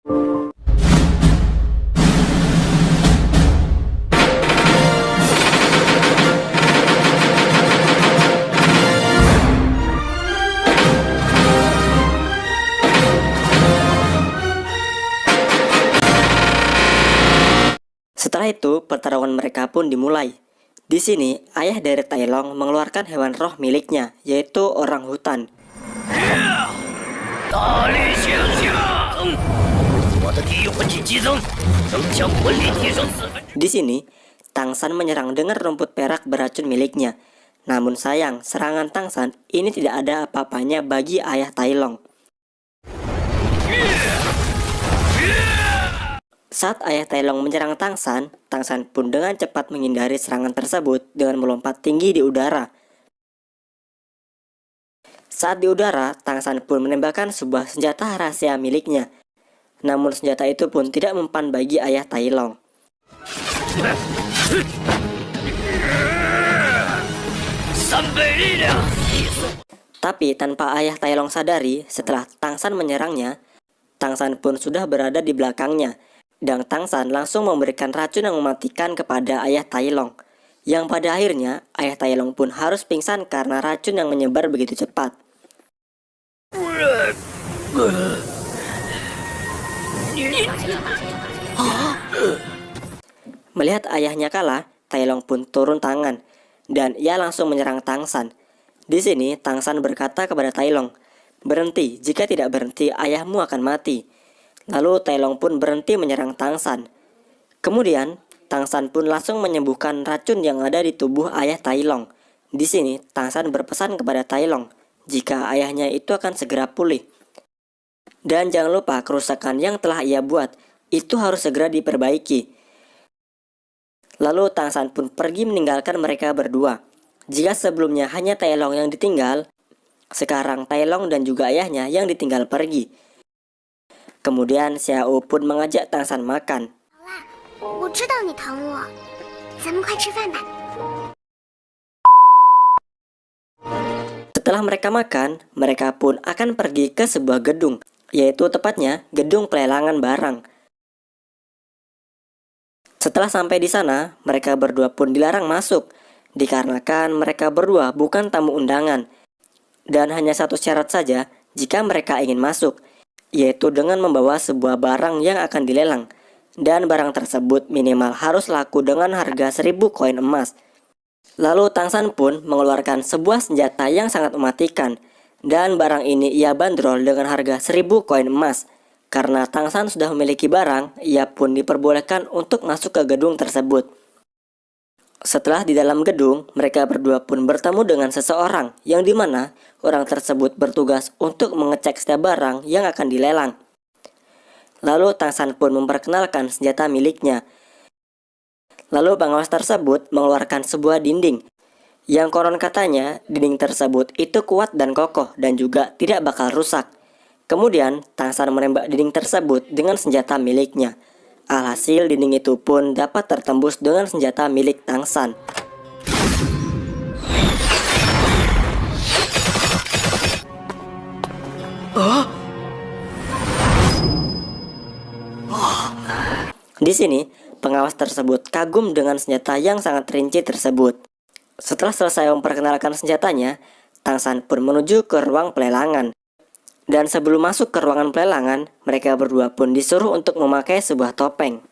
Setelah itu, pertarungan mereka pun dimulai. Di sini, ayah dari Tai Long mengeluarkan hewan roh miliknya, yaitu orang hutan. Di sini, Tang San menyerang dengan rumput perak beracun miliknya. Namun sayang, serangan Tang San ini tidak ada apa-apanya bagi ayah Tai Long. Saat ayah Tai Long menyerang Tang San pun dengan cepat menghindari serangan tersebut dengan melompat tinggi di udara. Saat di udara, Tang San pun menembakkan sebuah senjata rahasia miliknya. Namun senjata itu pun tidak mempan bagi ayah Tai Long. Tapi tanpa ayah Tai Long sadari, setelah Tang San menyerangnya, Tang San pun sudah berada di belakangnya. Dan Tang San langsung memberikan racun yang mematikan kepada ayah Tai Long. Yang pada akhirnya, ayah Tai Long pun harus pingsan karena racun yang menyebar begitu cepat. Melihat ayahnya kalah, Tai Long pun turun tangan. Dan ia langsung menyerang Tang San. Di sini, Tang San berkata kepada Tai Long, "Berhenti, jika tidak berhenti ayahmu akan mati." Lalu Tai Long pun berhenti menyerang Tang San. Kemudian Tang San pun langsung menyembuhkan racun yang ada di tubuh ayah Tai Long. Di sini Tang San berpesan kepada Tai Long jika ayahnya itu akan segera pulih. Dan jangan lupa kerusakan yang telah ia buat itu harus segera diperbaiki. Lalu Tang San pun pergi meninggalkan mereka berdua. Jika sebelumnya hanya Tai Long yang ditinggal, sekarang Tai Long dan juga ayahnya yang ditinggal pergi. Kemudian Xiao pun mengajak Tang San makan. Setelah mereka makan, mereka pun akan pergi ke sebuah gedung, yaitu tepatnya gedung pelelangan barang. Setelah sampai di sana, mereka berdua pun dilarang masuk, dikarenakan mereka berdua bukan tamu undangan. Dan hanya satu syarat saja jika mereka ingin masuk, yaitu dengan membawa sebuah barang yang akan dilelang. Dan barang tersebut minimal harus laku dengan harga 1000 koin emas. Lalu Tang San pun mengeluarkan sebuah senjata yang sangat mematikan. Dan barang ini ia bandrol dengan harga 1000 koin emas. Karena Tang San sudah memiliki barang, ia pun diperbolehkan untuk masuk ke gedung tersebut. Setelah di dalam gedung, mereka berdua pun bertemu dengan seseorang yang dimana orang tersebut bertugas untuk mengecek setiap barang yang akan dilelang. Lalu Tang San pun memperkenalkan senjata miliknya. Lalu pengawas tersebut mengeluarkan sebuah dinding yang konon katanya dinding tersebut itu kuat dan kokoh dan juga tidak bakal rusak. Kemudian Tang San menembak dinding tersebut dengan senjata miliknya. Alhasil dinding itu pun dapat tertembus dengan senjata milik Tang San. Di sini, pengawas tersebut kagum dengan senjata yang sangat rinci tersebut. Setelah selesai memperkenalkan senjatanya, Tang San pun menuju ke ruang pelelangan. Dan sebelum masuk ke ruangan pelelangan, mereka berdua pun disuruh untuk memakai sebuah topeng.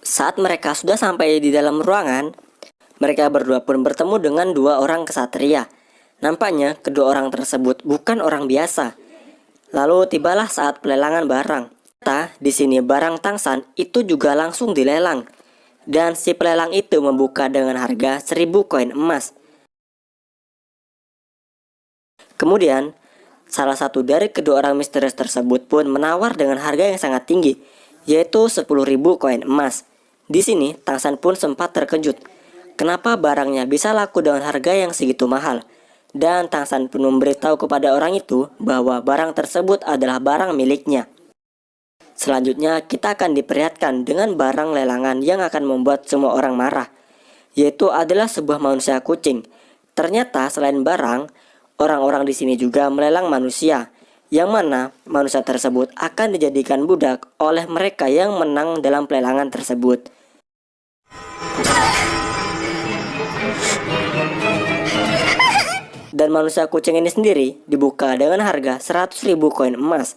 Saat mereka sudah sampai di dalam ruangan, mereka berdua pun bertemu dengan dua orang kesatria. Nampaknya kedua orang tersebut bukan orang biasa. Lalu tibalah saat pelelangan barang. Di sini barang Tang San itu juga langsung dilelang. Dan si pelelang itu membuka dengan harga 1000 koin emas. Kemudian, salah satu dari kedua orang misterius tersebut pun menawar dengan harga yang sangat tinggi, yaitu 10.000 koin emas. Di sini, Tang San pun sempat terkejut. Kenapa barangnya bisa laku dengan harga yang segitu mahal? Dan Tang San pun memberitahu kepada orang itu bahwa barang tersebut adalah barang miliknya. Selanjutnya kita akan diperlihatkan dengan barang lelangan yang akan membuat semua orang marah, yaitu adalah sebuah manusia kucing. Ternyata selain barang, orang-orang di sini juga melelang manusia, yang mana manusia tersebut akan dijadikan budak oleh mereka yang menang dalam pelelangan tersebut. Dan manusia kucing ini sendiri dibuka dengan harga 100.000 koin emas.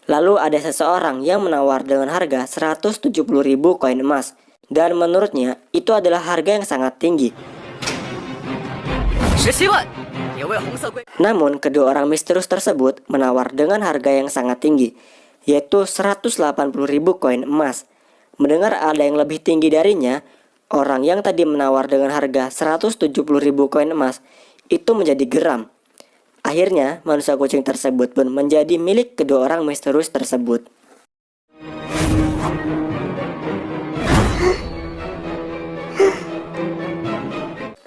Lalu ada seseorang yang menawar dengan harga 170.000 koin emas. Dan menurutnya itu adalah harga yang sangat tinggi. Namun kedua orang misterius tersebut menawar dengan harga yang sangat tinggi, yaitu 180.000 koin emas. Mendengar ada yang lebih tinggi darinya, orang yang tadi menawar dengan harga 170.000 koin emas itu menjadi geram. Akhirnya manusia kucing tersebut pun menjadi milik kedua orang misterius tersebut.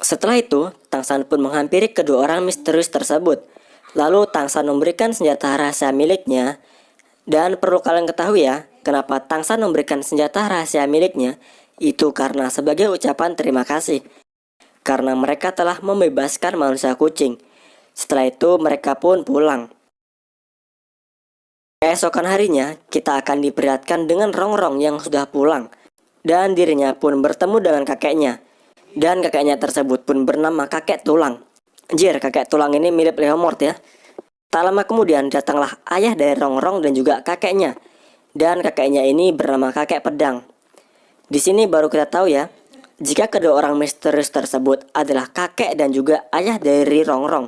Setelah itu, Tangsan pun menghampiri kedua orang misterius tersebut. Lalu Tangsan memberikan senjata rahasia miliknya. Dan perlu kalian ketahui ya, kenapa Tangsan memberikan senjata rahasia miliknya, itu karena sebagai ucapan terima kasih. Karena mereka telah membebaskan manusia kucing. Setelah itu mereka pun pulang. Keesokan harinya, kita akan diperlihatkan dengan Rongrong yang sudah pulang. Dan dirinya pun bertemu dengan kakeknya. Dan kakeknya tersebut pun bernama kakek tulang. Anjir, kakek tulang ini mirip Leomord ya. Tak lama kemudian datanglah ayah dari Rongrong dan juga kakeknya. Dan kakeknya ini bernama kakek pedang. Di sini baru kita tahu ya, jika kedua orang misterius tersebut adalah kakek dan juga ayah dari Rongrong,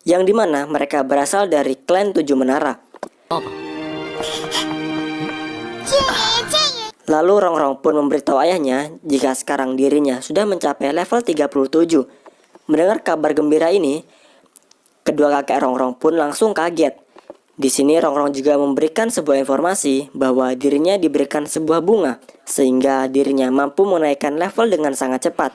yang dimana mereka berasal dari klan 7 menara. Lalu Rongrong pun memberitahu ayahnya jika sekarang dirinya sudah mencapai level 37. Mendengar kabar gembira ini, kedua kakek Rongrong pun langsung kaget. Di sini Rongrong juga memberikan sebuah informasi bahwa dirinya diberikan sebuah bunga sehingga dirinya mampu menaikkan level dengan sangat cepat.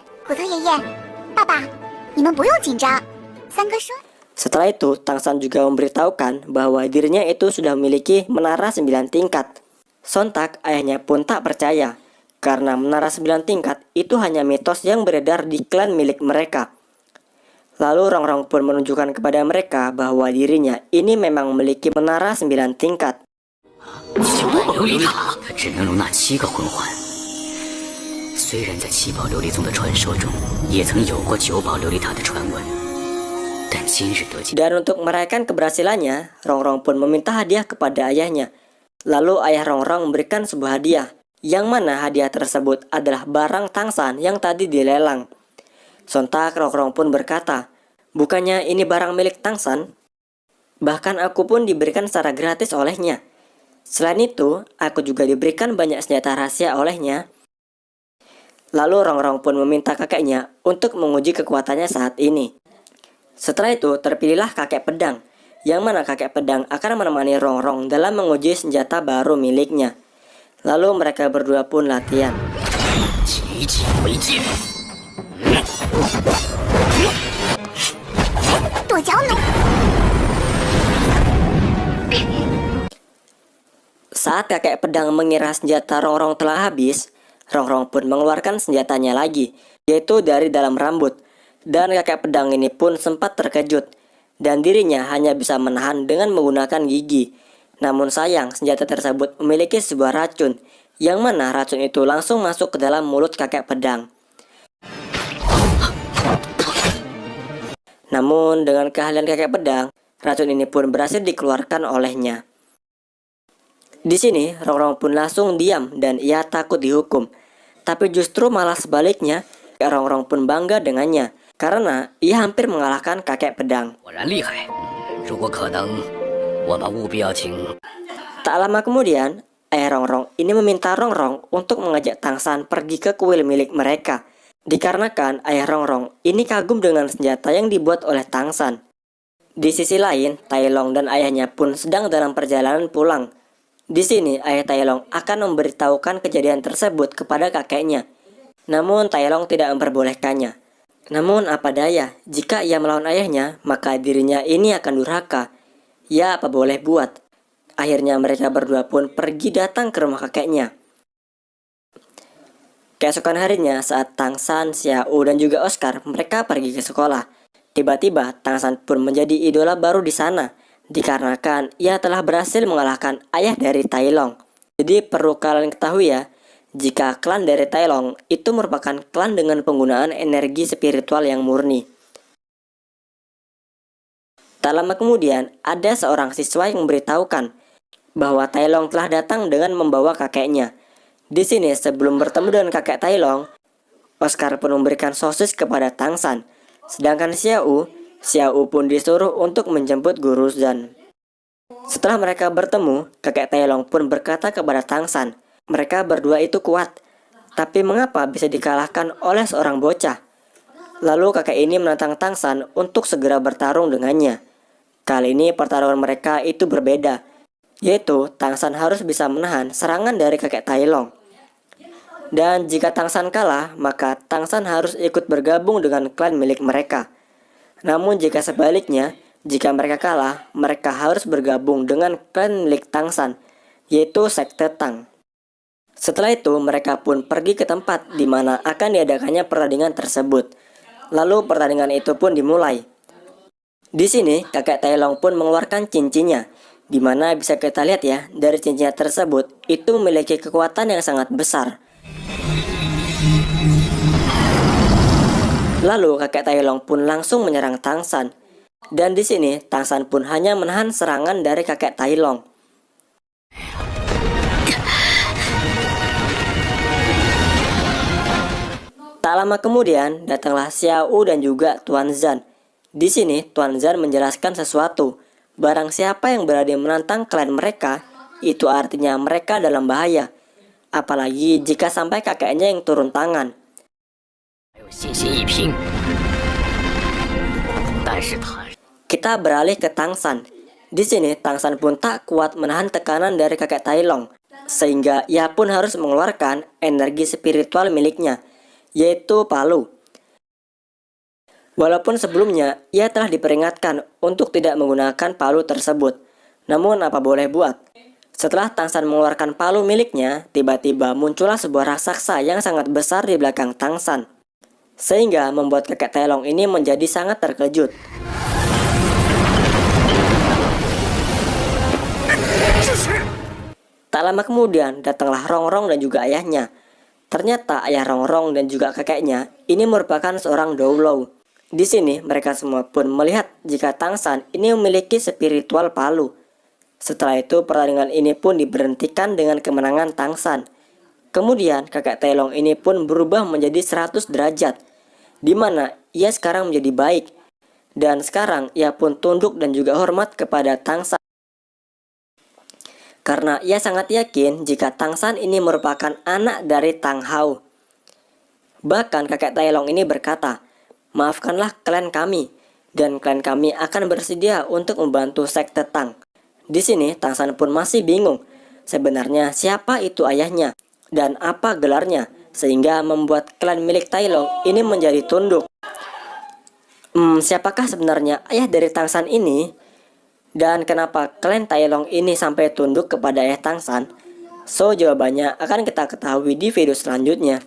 Setelah itu, Tangsan juga memberitahukan bahwa dirinya itu sudah memiliki menara 9 tingkat. Sontak ayahnya pun tak percaya, karena menara 9 tingkat itu hanya mitos yang beredar di klan milik mereka. Lalu Rongrong pun menunjukkan kepada mereka bahwa dirinya ini memang memiliki menara 9 tingkat. Dan untuk merayakan keberhasilannya, Rongrong pun meminta hadiah kepada ayahnya. Lalu ayah Rongrong memberikan sebuah hadiah, yang mana hadiah tersebut adalah barang Tangsan yang tadi dilelang. Sontak Rongrong pun berkata, "Bukannya ini barang milik Tangsan? Bahkan aku pun diberikan secara gratis olehnya. Selain itu, aku juga diberikan banyak senjata rahasia olehnya." Lalu Rongrong pun meminta kakeknya untuk menguji kekuatannya saat ini. Setelah itu terpilihlah kakek pedang, yang mana kakek pedang akan menemani Rongrong dalam menguji senjata baru miliknya. Lalu mereka berdua pun latihan. Saat kakek pedang mengira senjata Rongrong telah habis, Rongrong pun mengeluarkan senjatanya lagi, yaitu dari dalam rambut. Dan kakek pedang ini pun sempat terkejut, dan dirinya hanya bisa menahan dengan menggunakan gigi. Namun sayang, senjata tersebut memiliki sebuah racun, yang mana racun itu langsung masuk ke dalam mulut kakek pedang. Namun dengan keahlian kakek pedang, racun ini pun berhasil dikeluarkan olehnya. Di sini, Rongrong pun langsung diam dan ia takut dihukum. Tapi justru malah sebaliknya, Rongrong pun bangga dengannya, karena ia hampir mengalahkan kakek pedang. Tak lama kemudian, ayah Rongrong ini meminta Rongrong untuk mengajak Tangsan pergi ke kuil milik mereka. Dikarenakan ayah Rongrong ini kagum dengan senjata yang dibuat oleh Tangsan. Di sisi lain, Tai Long dan ayahnya pun sedang dalam perjalanan pulang. Di sini ayah Tai Long akan memberitahukan kejadian tersebut kepada kakeknya. Namun Tai Long tidak memperbolehkannya. Namun apa daya, jika ia melawan ayahnya, maka dirinya ini akan durhaka. Ya apa boleh buat. Akhirnya mereka berdua pun pergi datang ke rumah kakeknya. Keesokan harinya saat Tang San, Xiao, dan juga Oscar mereka pergi ke sekolah. Tiba-tiba Tang San pun menjadi idola baru di sana, dikarenakan ia telah berhasil mengalahkan ayah dari Tai Long. Jadi perlu kalian ketahui ya, jika klan dari Tai Long itu merupakan klan dengan penggunaan energi spiritual yang murni. Tak lama kemudian, ada seorang siswa yang memberitahukan bahwa Tai Long telah datang dengan membawa kakeknya. Di sini sebelum bertemu dengan kakek Tai Long, Oscar pun memberikan sosis kepada Tang San. Sedangkan Xiao pun disuruh untuk menjemput Guru Zhan. Setelah mereka bertemu, kakek Tai Long pun berkata kepada Tang San, mereka berdua itu kuat, tapi mengapa bisa dikalahkan oleh seorang bocah? Lalu kakek ini menantang Tang San untuk segera bertarung dengannya. Kali ini pertarungan mereka itu berbeda, yaitu Tang San harus bisa menahan serangan dari kakek Tai Long. Dan jika Tang San kalah, maka Tang San harus ikut bergabung dengan klan milik mereka. Namun jika sebaliknya, jika mereka kalah, mereka harus bergabung dengan klan milik Tang San, yaitu Sekte Tang. Setelah itu, mereka pun pergi ke tempat di mana akan diadakannya pertandingan tersebut. Lalu pertandingan itu pun dimulai. Di sini, kakek Tai Long pun mengeluarkan cincinnya, di mana bisa kita lihat ya, dari cincinnya tersebut itu memiliki kekuatan yang sangat besar. Lalu kakek Tai Long pun langsung menyerang Tang San. Dan di sini Tang San pun hanya menahan serangan dari kakek Tai Long. Tak lama kemudian datanglah Xiao dan juga Tuan Zhan. Di sini Tuan Zhan menjelaskan sesuatu. Barang siapa yang berani menantang klan mereka, itu artinya mereka dalam bahaya. Apalagi jika sampai kakeknya yang turun tangan. Kita beralih ke Tang San. Di sini Tang San pun tak kuat menahan tekanan dari kakek Tai Long, sehingga ia pun harus mengeluarkan energi spiritual miliknya, yaitu palu. Walaupun sebelumnya ia telah diperingatkan untuk tidak menggunakan palu tersebut, namun apa boleh buat. Setelah Tang San mengeluarkan palu miliknya, tiba-tiba muncullah sebuah raksasa yang sangat besar di belakang Tang San, sehingga membuat kakek Tai Long ini menjadi sangat terkejut. Tak lama kemudian datanglah Rongrong dan juga ayahnya. Ternyata ayah Rongrong dan juga kakeknya ini merupakan seorang Doulo. Di sini mereka semua pun melihat jika Tang San ini memiliki spiritual palu. Setelah itu pertandingan ini pun diberhentikan dengan kemenangan Tang San. Kemudian kakek Tai Long ini pun berubah menjadi 100 derajat, di mana ia sekarang menjadi baik. Dan sekarang ia pun tunduk dan juga hormat kepada Tang San. Karena ia sangat yakin jika Tang San ini merupakan anak dari Tang Hao. Bahkan kakek Tai Long ini berkata, maafkanlah klan kami, dan klan kami akan bersedia untuk membantu Sekte Tang. Di sini Tang San pun masih bingung, sebenarnya siapa itu ayahnya, dan apa gelarnya, sehingga membuat klan milik Tai Long ini menjadi tunduk. Siapakah sebenarnya ayah dari Tang San ini? Dan kenapa klan Tai Long ini sampai tunduk kepada ayah Tang San? So, jawabannya akan kita ketahui di video selanjutnya.